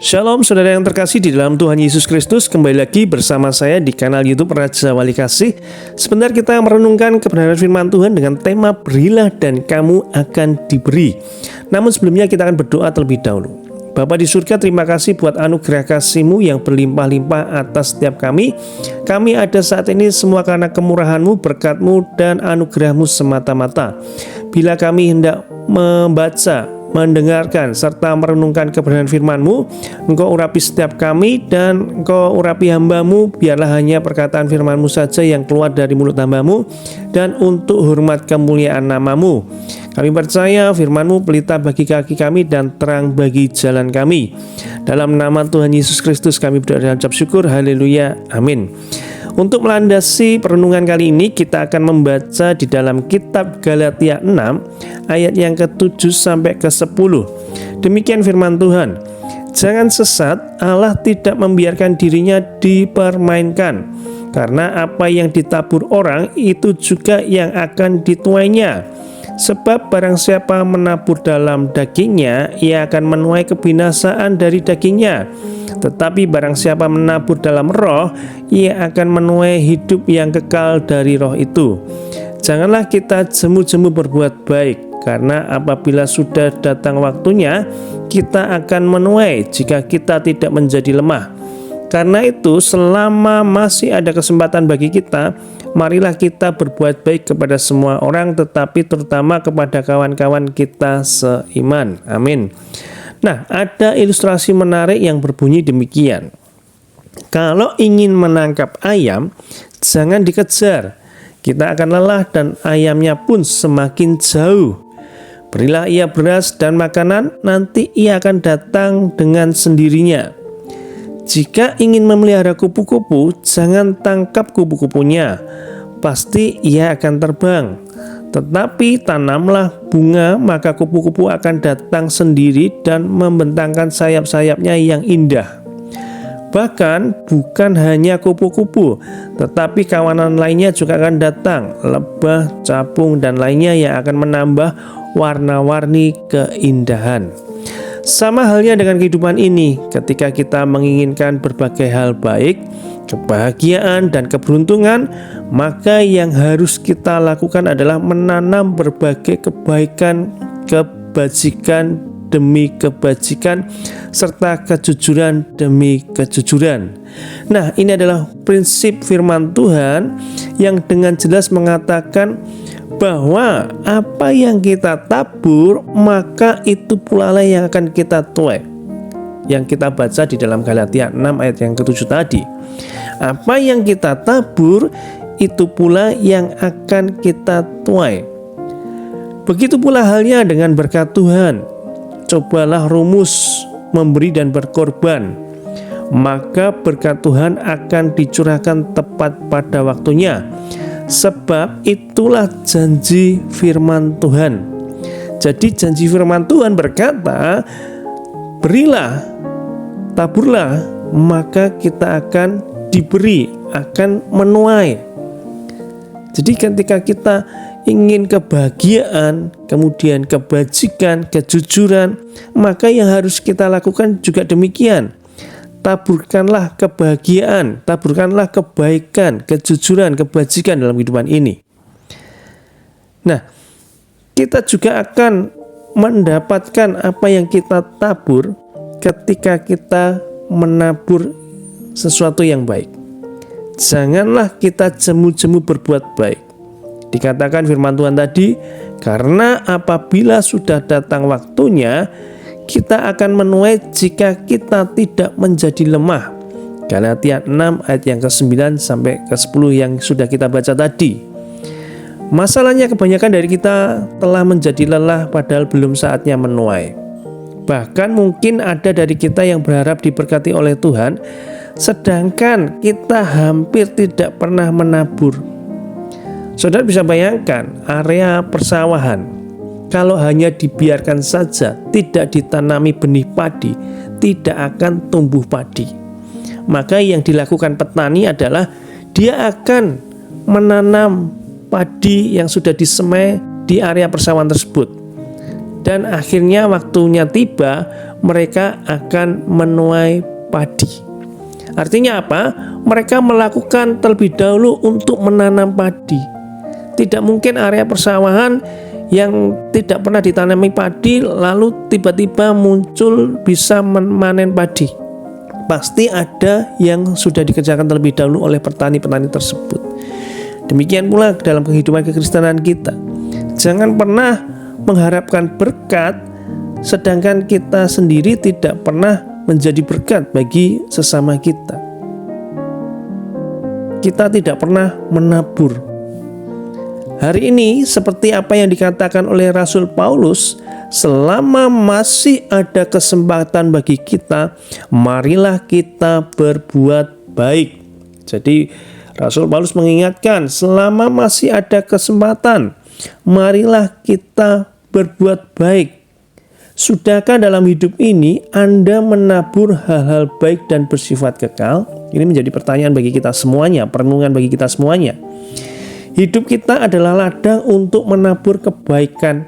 Shalom saudara yang terkasih di dalam Tuhan Yesus Kristus. Kembali lagi bersama saya di kanal YouTube Raja Wali Kasih. Sebentar kita merenungkan kebenaran firman Tuhan dengan tema berilah dan kamu akan diberi. Namun sebelumnya kita akan berdoa terlebih dahulu. Bapa di surga, terima kasih buat anugerah kasih-Mu yang berlimpah-limpah atas setiap kami. Kami ada saat ini semua karena kemurahan-Mu, berkat-Mu, dan anugerah-Mu semata-mata. Bila kami hendak membaca, mendengarkan serta merenungkan kebenaran firman-Mu, Engkau urapi setiap kami dan Engkau urapi hamba-Mu. Biarlah hanya perkataan firman-Mu saja yang keluar dari mulut hamba-Mu, dan untuk hormat kemuliaan nama-Mu. Kami percaya firman-Mu pelita bagi kaki kami dan terang bagi jalan kami. Dalam nama Tuhan Yesus Kristus kami berdoa dan ucap syukur. Haleluya, amin. Untuk melandasi perenungan kali ini, kita akan membaca di dalam kitab Galatia 6 ayat yang ke-7 sampai ke-10. Demikian firman Tuhan. Jangan sesat, Allah tidak membiarkan dirinya dipermainkan, karena apa yang ditabur orang itu juga yang akan dituainya. Sebab barang siapa menabur dalam dagingnya, ia akan menuai kebinasaan dari dagingnya. Tetapi barang siapa menabur dalam roh, ia akan menuai hidup yang kekal dari roh itu. Janganlah kita jemu-jemu berbuat baik, karena apabila sudah datang waktunya, kita akan menuai jika kita tidak menjadi lemah. Karena itu, selama masih ada kesempatan bagi kita, marilah kita berbuat baik kepada semua orang, tetapi terutama kepada kawan-kawan kita seiman. Amin. Nah, ada ilustrasi menarik yang berbunyi demikian. Kalau ingin menangkap ayam, jangan dikejar. Kita akan lelah dan ayamnya pun semakin jauh. Berilah ia beras dan makanan, nanti ia akan datang dengan sendirinya. Jika ingin memelihara kupu-kupu, jangan tangkap kupu-kupunya. Pasti ia akan terbang. Tetapi tanamlah bunga, maka kupu-kupu akan datang sendiri dan membentangkan sayap-sayapnya yang indah. Bahkan bukan hanya kupu-kupu, tetapi kawanan lainnya juga akan datang, lebah, capung, dan lainnya yang akan menambah warna-warni keindahan. Sama halnya dengan kehidupan ini, ketika kita menginginkan berbagai hal baik, kebahagiaan, dan keberuntungan, maka yang harus kita lakukan adalah menanam berbagai kebaikan, kebajikan demi kebajikan, serta kejujuran demi kejujuran. Nah, ini adalah prinsip firman Tuhan yang dengan jelas mengatakan bahwa apa yang kita tabur, maka itu pula lah yang akan kita tuai. Yang kita baca di dalam Galatia 6 ayat yang ke-7 tadi. Apa yang kita tabur, itu pula yang akan kita tuai. Begitu pula halnya dengan berkat Tuhan. Cobalah rumus memberi dan berkorban, maka berkat Tuhan akan dicurahkan tepat pada waktunya. Sebab itulah janji firman Tuhan. Jadi janji firman Tuhan berkata, berilah, taburlah, maka kita akan diberi, akan menuai. Jadi ketika kita ingin kebahagiaan, kemudian kebajikan, kejujuran, maka yang harus kita lakukan juga demikian. Taburkanlah kebahagiaan, taburkanlah kebaikan, kejujuran, kebajikan dalam kehidupan ini. Nah, kita juga akan mendapatkan apa yang kita tabur ketika kita menabur sesuatu yang baik. Janganlah kita jemu-jemu berbuat baik. Dikatakan firman Tuhan tadi, karena apabila sudah datang waktunya, kita akan menuai jika kita tidak menjadi lemah. Galatia 6 ayat yang ke-9 sampai ke-10 yang sudah kita baca tadi. Masalahnya kebanyakan dari kita telah menjadi lelah padahal belum saatnya menuai. Bahkan mungkin ada dari kita yang berharap diberkati oleh Tuhan, sedangkan kita hampir tidak pernah menabur. Saudara bisa bayangkan area persawahan, kalau hanya dibiarkan saja, tidak ditanami benih padi, tidak akan tumbuh padi. Maka yang dilakukan petani adalah dia akan menanam padi yang sudah disemai di area persawahan tersebut. Dan akhirnya waktunya tiba, mereka akan menuai padi. Artinya apa? Mereka melakukan terlebih dahulu untuk menanam padi. Tidak mungkin area persawahan yang tidak pernah ditanami padi lalu tiba-tiba muncul bisa memanen padi. Pasti ada yang sudah dikerjakan terlebih dahulu oleh petani-petani tersebut. Demikian pula dalam kehidupan kekristenan kita. Jangan pernah mengharapkan berkat sedangkan kita sendiri tidak pernah menjadi berkat bagi sesama kita. Kita tidak pernah menabur. Hari ini seperti apa yang dikatakan oleh Rasul Paulus, selama masih ada kesempatan bagi kita, marilah kita berbuat baik. Jadi Rasul Paulus mengingatkan, selama masih ada kesempatan, marilah kita berbuat baik. Sudahkah dalam hidup ini Anda menabur hal-hal baik dan bersifat kekal? Ini menjadi pertanyaan bagi kita semuanya, perenungan bagi kita semuanya. Hidup kita adalah ladang untuk menabur kebaikan,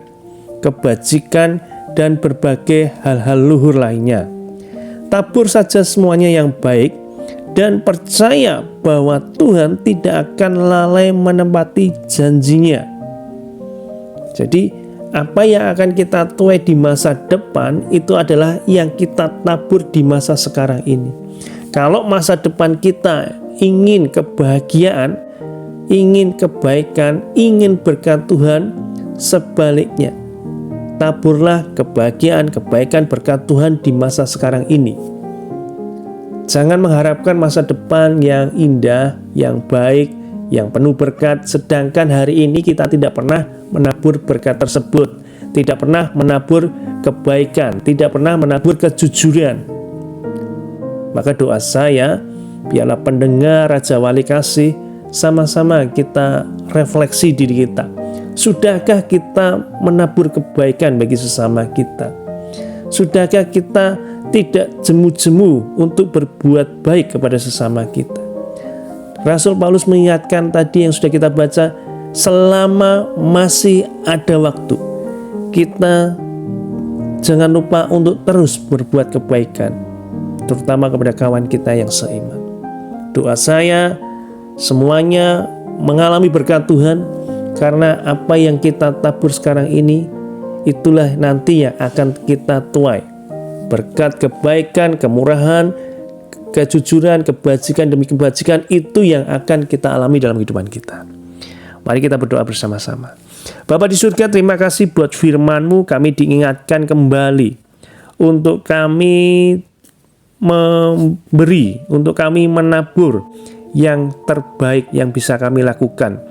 kebajikan, dan berbagai hal-hal luhur lainnya. Tabur saja semuanya yang baik dan percaya bahwa Tuhan tidak akan lalai menepati janjinya. Jadi apa yang akan kita tuai di masa depan itu adalah yang kita tabur di masa sekarang ini. Kalau masa depan kita ingin kebahagiaan, ingin kebaikan, ingin berkat Tuhan, sebaliknya taburlah kebahagiaan, kebaikan, berkat Tuhan di masa sekarang ini. Jangan mengharapkan masa depan yang indah, yang baik, yang penuh berkat, sedangkan hari ini kita tidak pernah menabur berkat tersebut, tidak pernah menabur kebaikan, tidak pernah menabur kejujuran. Maka doa saya, biarlah pendengar Raja Wali Kasih, sama-sama kita refleksi diri kita. Sudahkah kita menabur kebaikan bagi sesama kita? Sudahkah kita tidak jemu-jemu untuk berbuat baik kepada sesama kita? Rasul Paulus mengingatkan tadi yang sudah kita baca, selama masih ada waktu, kita jangan lupa untuk terus berbuat kebaikan, terutama kepada kawan kita yang seiman. Doa saya, semuanya mengalami berkat Tuhan, karena apa yang kita tabur sekarang ini, itulah nanti yang akan kita tuai. Berkat kebaikan, kemurahan, kejujuran, kebajikan demi kebajikan, itu yang akan kita alami dalam kehidupan kita. Mari kita berdoa bersama-sama. Bapa di surga, terima kasih buat firman-Mu. Kami diingatkan kembali untuk kami memberi, untuk kami menabur yang terbaik yang bisa kami lakukan,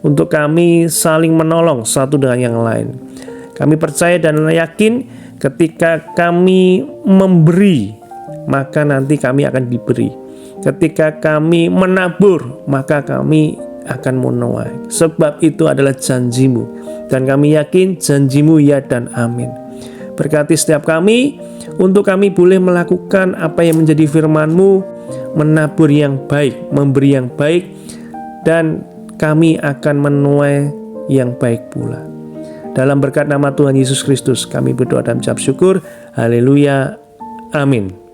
untuk kami saling menolong satu dengan yang lain. Kami percaya dan yakin ketika kami memberi, maka nanti kami akan diberi. Ketika kami menabur, maka kami akan menuai. Sebab itu adalah janji-Mu, dan kami yakin janji-Mu ya dan amin. Berkati setiap kami, untuk kami boleh melakukan apa yang menjadi firman-Mu, menabur yang baik, memberi yang baik, dan kami akan menuai yang baik pula. Dalam berkat nama Tuhan Yesus Kristus, kami berdoa dan mengucap syukur. Haleluya. Amin.